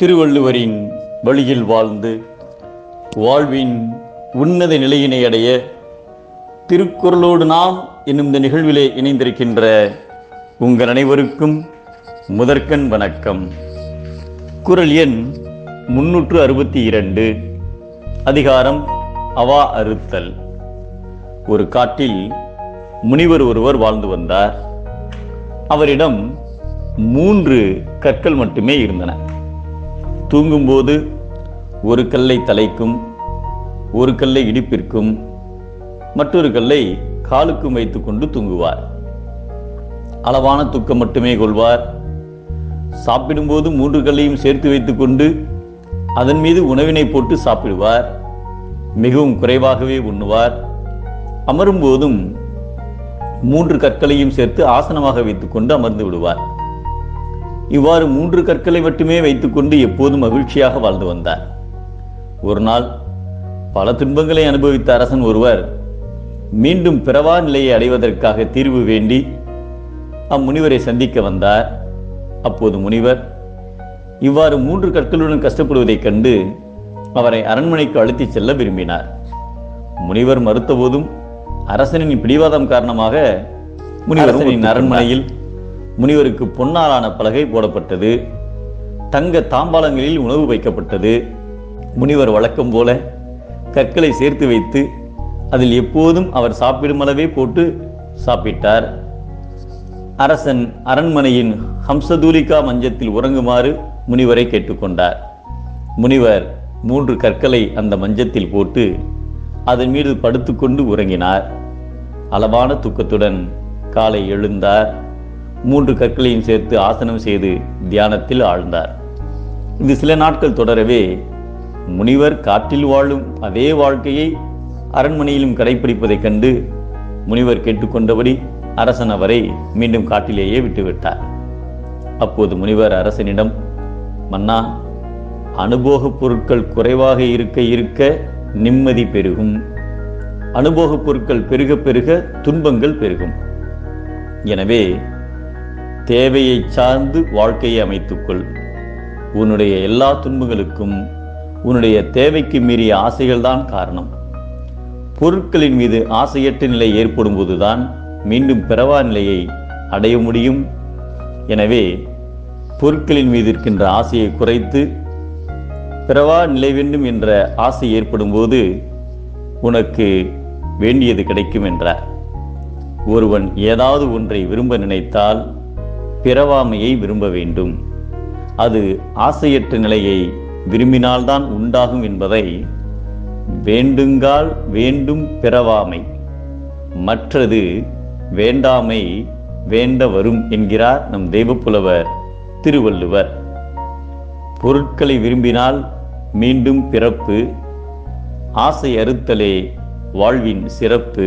திருவள்ளுவரின் வழியில் வாழ்ந்து வாழ்வின் உன்னத நிலையினை அடைய திருக்குறளோடு நாம் என்னும் இந்த நிகழ்விலே இணைந்திருக்கின்ற உங்கள் அனைவருக்கும் முதற்கண் வணக்கம். குறள் எண் 362, அதிகாரம் அவா அறுத்தல். ஒரு காட்டில் முனிவர் ஒருவர் வாழ்ந்து வந்தார். அவரிடம் 3 கற்கள் மட்டுமே இருந்தன. தூங்கும்போது ஒரு கல்லை தலைக்கும், ஒரு கல்லை இடுப்பிற்கும், மற்றொரு கல்லை காலுக்கும் வைத்துக்கொண்டு தூங்குவார். அளவான தூக்கம் மட்டுமே கொள்வார். சாப்பிடும்போது 3 கல்லையும் சேர்த்து வைத்துக்கொண்டு அதன் மீது உணவினை போட்டு சாப்பிடுவார். மிகவும் குறைவாகவே உண்ணுவார். அமரும் போதும் 3 கற்களையும் சேர்த்து ஆசனமாக வைத்துக்கொண்டு அமர்ந்து விடுவார். இவ்வாறு 3 கற்களை மட்டுமே வைத்துக்கொண்டு எப்போதும் மகிழ்ச்சியாக வாழ்ந்து வந்தார். ஒரு நாள் பல துன்பங்களை அனுபவித்த அரசன் ஒருவர் மீண்டும் பிறவா நிலையை அடைவதற்காக தீர்வு வேண்டி அம்முனிவரை சந்திக்க வந்தார். அப்போது முனிவர் இவ்வாறு 3 கற்களுடன் கஷ்டப்படுவதைக் கண்டு அவரை அரண்மனைக்கு அழைத்துச் செல்ல விரும்பினார். முனிவர் மறுத்த போதும் அரசனின் பிடிவாதம் காரணமாக முனிவரின் அரண்மனையில் முனிவருக்கு பொன்னாலான பலகை போடப்பட்டது. தங்க தாம்பாளங்களில் உணவு வைக்கப்பட்டது. முனிவர் வழக்கம் போல கற்களை சேர்த்து வைத்து அதில் எப்போதும் அவர் சாப்பிடும் அளவே போட்டு சாப்பிட்டார். அரசன் அரண்மனையின் ஹம்சதூலிகா மஞ்சத்தில் உறங்குமாறு முனிவரை கேட்டுக்கொண்டார். முனிவர் 3 கற்களை அந்த மஞ்சத்தில் போட்டு அதன் மீது படுத்துக்கொண்டு உறங்கினார். அளவான தூக்கத்துடன் காலை எழுந்தார். 3 கற்களையும் சேர்த்து ஆசனம் செய்து தியானத்தில் ஆழ்ந்தார். இது சில நாட்கள் தொடரவே முனிவர் காட்டில் வாழும் அதே வாழ்க்கையை அரண்மனையிலும் கடைபிடிப்பதைக் கண்டு முனிவர் கேட்டுக்கொண்டபடி அரசன் அவரை மீண்டும் காட்டிலேயே விட்டுவிட்டார். அப்போது முனிவர் அரசனிடம், மன்னா, அனுபோகப் பொருட்கள் குறைவாக இருக்க இருக்க நிம்மதி பெருகும். அனுபோகப் பொருட்கள் பெருக பெருக துன்பங்கள் பெருகும். எனவே தேவையை சார்ந்து வாழ்க்கையை அமைத்துக்கொள். உன்னுடைய எல்லா துன்பங்களுக்கும் உன்னுடைய தேவைக்கு மீறிய ஆசைகள் தான் காரணம். பொருட்களின் மீது ஆசையற்ற நிலை ஏற்படும் போதுதான் மீண்டும் பிறவா நிலையை அடைய முடியும். எனவே பொருட்களின் மீது இருக்கின்ற ஆசையை குறைத்து பிறவா நிலை வேண்டும் என்ற ஆசை ஏற்படும் போது உனக்கு வேண்டியது கிடைக்கும் என்றார். ஒருவன் ஏதாவது ஒன்றை விரும்ப நினைத்தால் பிறவாமையை விரும்ப வேண்டும். அது ஆசையற்ற நிலையை விரும்பினால்தான் உண்டாகும் என்பதை வேண்டுங்கால் வேண்டும் பிறவாமை, மற்றது வேண்டாமை வேண்ட வரும் என்கிறார் நம் தெய்வப்புலவர் திருவள்ளுவர். பொருட்களை விரும்பினால் மீண்டும் பிறப்பு, ஆசை அறுத்தலே வாழ்வின் சிறப்பு.